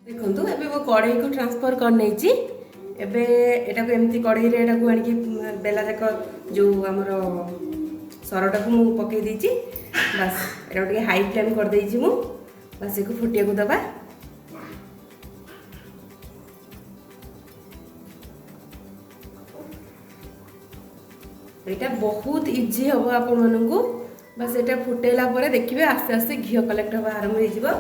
देखो एबे वो कड़ाई को ट्रांसफर कर नहीं एबे एटा को एमती कड़ाई रे एटा को आनी बेला जाक जो हमर सरटा को मु पकई देछि बस एटा के हाई फ्लेम कर देछि मु बस एको फुटिया को दबा एटा बहुत इजी हम आपण मानू बस एटा फुटेला परे देखिबे आस्ते आस्ते घी कलेक्ट हवा आरंभ हो जिवो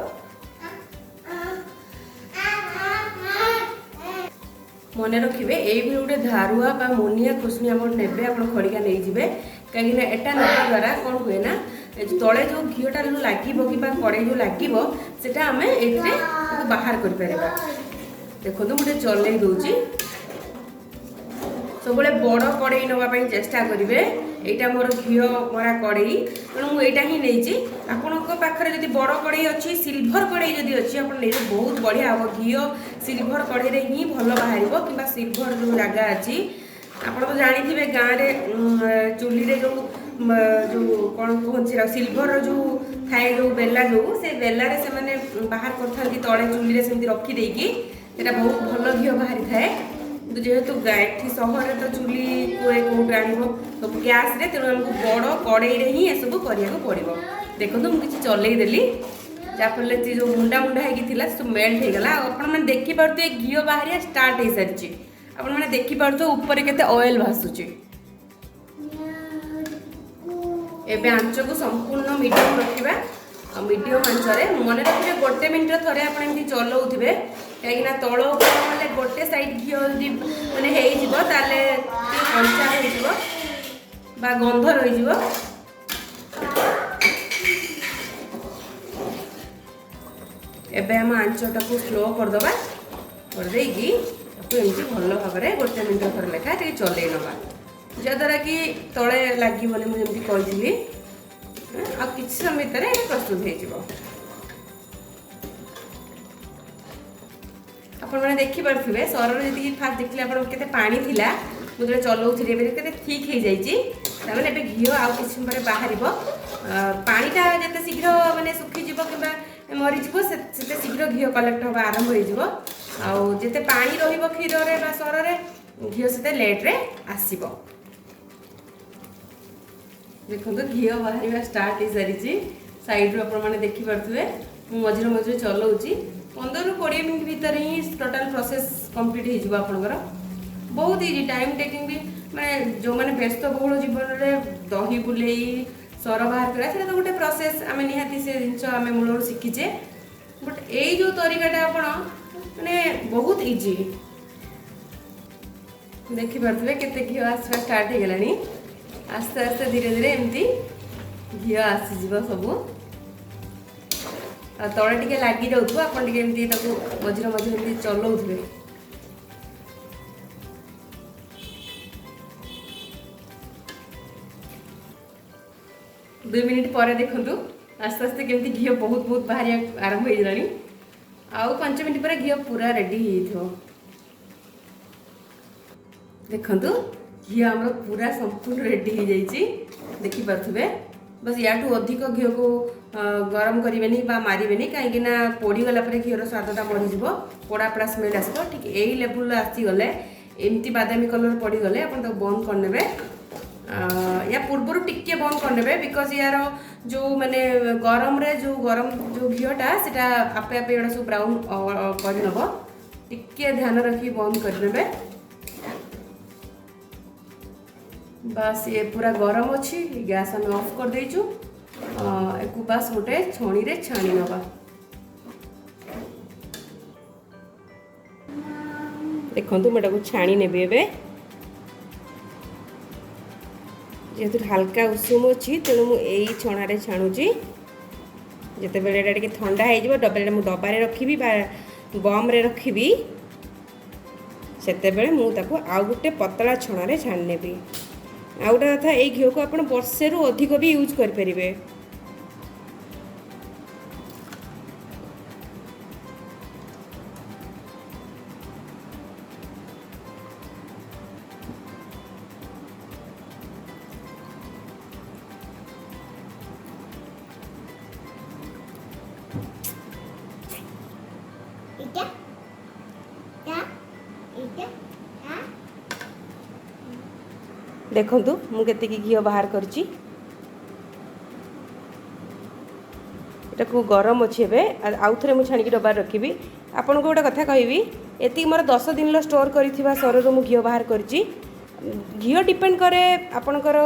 मन रखिए ये गोटे धारुआ बा मुनिया खुशनी आम ने खड़िका नहीं जाए कहीं एटा ना द्वारा कौन हुए ना तले जो घीटा जो लगे कि कड़े जो लगे सेटा आम ये बाहर कर देखो मुझे चल दूची सब बड़ कड़े नापी चेष्टा करेंगे यहाँ मोर घी मरा कड़े तेणु मुझा ही नहीं आपण पाखे जब बड़ कड़े अच्छी सिल्भर कड़े जब अच्छी आप बहुत बढ़िया हम घी सिल्भर कड़े ही भल बाहर कि सिल्भर जो जगह अच्छी आप तो जानी गाँव में चूली जो जो कौन कहते सिल्भर जो थाए जो बेला जो से बेलार से बाहर कर तले चूली से रखीदे बहुत भल घी बाहरी थाए जेहेतु एठी सहर तो चूली कौट आण सब गैस रे तेणु आमको बड़ कड़े ही ये सब करा पड़ो देखो मुझे चलईदेली जहाँफल जो मुंडा मुंडा होगी सब मेल्ट हो गला आपने देखिपे घी बाहर स्टार्ट हो सारी आपने देखिपे ऊपर के ऑयल भासुची एबे आंच को संपूर्ण मीडियम रखा मीडियम आंचरे मन रखिए गोटे मिनट थे आप चलाऊे कहीं तल ऊपर गोटे साइड घी मैंने कंचा हो गंध रही एबे हम आंचटा को स्लो करदे करदेगी एमती भल भाव में गोटे मिनट थर लेखा चल नवा जद्वारा कि तले लगे मुझे कही आ किसी समय भितर प्रस्तुत हो आपने देखिपे सर जी फास्ट देखिए आपते पानी थिला मुझे चलाऊरी के ठीक हो जाए घी आउ कि समय बाहर पानीटा जिते शीघ्र मानने सुखीज कि मरीज से शीघ्र घी कलेक्ट हवा आरंभ होते पानी क्षीर सर घी से लेट्रे आसब देखो घी बाहर स्टार्ट हो सारी सैड्रु आपने देखिपे मझे मझे चलाऊँगी 15-20 मिनट भितर ही टोटाल प्रोसेस कंप्लीट होकर बहुत इजी टाइम टेकिंग भी मैं जो मैंने व्यस्त बहुल जीवन में दही बुले सर बाहर करा तो गोटे प्रोसेस आम निहाती से जिन आम मूल शिखीचे बट यही जो तरीकाटा आप मैंने बहुत इजी देखिपे केते घी आसवा स्टार्ट हो गलानी आस्ते आस्ते धीरे धीरे एमती घी आसीज सब तले टे लगी जाऊँ आप मझे मझे चलाऊे दुई मिनिट पर देखु आस्ते आस्ते केमती घी बहुत बहुत बाहर आरंभ हो गलानी आउ 5 मिनिट पर घी पूरा रेडी हो देखु घी आम पूरा संपूर्ण रेडी हो जाइए देखिपे बस याठू अधिक घी को गरम करेंगे मारे कहीं पोड़ीगला घीर स्वादटा बढ़ीज पोड़ा पोड़ा स्मेल आसो ठीक यही लेवल आसीगले एमती बादामी कलर पड़गले आप बंद करने या पूर्वर टिके बंद करने बिकज यार जो माने गरम जो घीटा से आपे आपे एड़ा सब ब्राउन करनब टिके ध्यान रखी बंद करने बस ये पूरा गरम अच्छी गैस आम ऑफ कर देचु एक बास गोटे छणी रे छाणी नवा देखो मुझे छाणी नेबी एबे जेहेतु हल्का उषुम अच्छी तेणु मुझे छणारे छाणुची जिते बेले ठंडा हो डबारे रखी बम रे रखी सेते मुझे आउ गोटे पतला छणारे छाणी नेबी आ गोटे कथा ये घी को आप वर्षे रु अधिक भी यूज करें ठीक है। देखंतु मु केतिकी घी बाहर करची एटा को गरम अच्छे बे आउ थरे मु छाणी डब्बा रखिबी आपन को गोटे कथा कहबी एति मोर 10 दिन लो स्टोर करिथिबा सररो मु घी बाहर करची घी डिपेंड करे आपनकर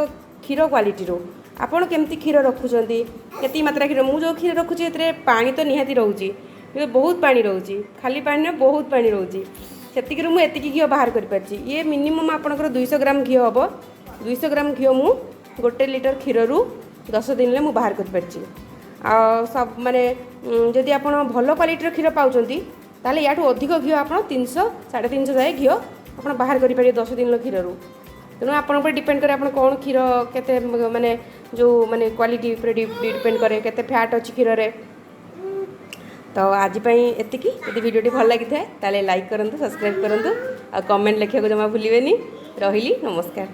क्षीर क्वालिटी रो आपन केमती क्षीर रखुचंती केती मात्रा क्षीर मु जो क्षीर रखुची एतरे पानी तो निहाती रहउची बहुत पानी रहउची खाली पानी ने बहुत पानी रहउची सेतिक मु एतिकी घी बाहर कर परची ये मिनिमम आपनकर 200 ग्राम घी हबो 200 ग्राम घी मु 1 लीटर क्षीर रु 10 दिन ले मु बाहर कर परची आ सब माने जदि आपन भलो क्वालिटी रो क्षीर पाउचंती ताले याठू अधिक घी आपन 300 350 जाय घी आपन बाहर करि पारे 10 दिन लो क्षीर रु तेणु आपन पर डिपेंड करे आपन कोन क्षीर केते माने जो माने क्वालिटी पर डिपेंड करे केते फैट अछि क्षीर रे तो आज एतिकी यदि वीडियोटी भल लगी थाए ताले लाइक करंतु सब्सक्राइब करंतु आ कमेंट लिखिया को जमा भूलिबेनी रहिली नमस्कार।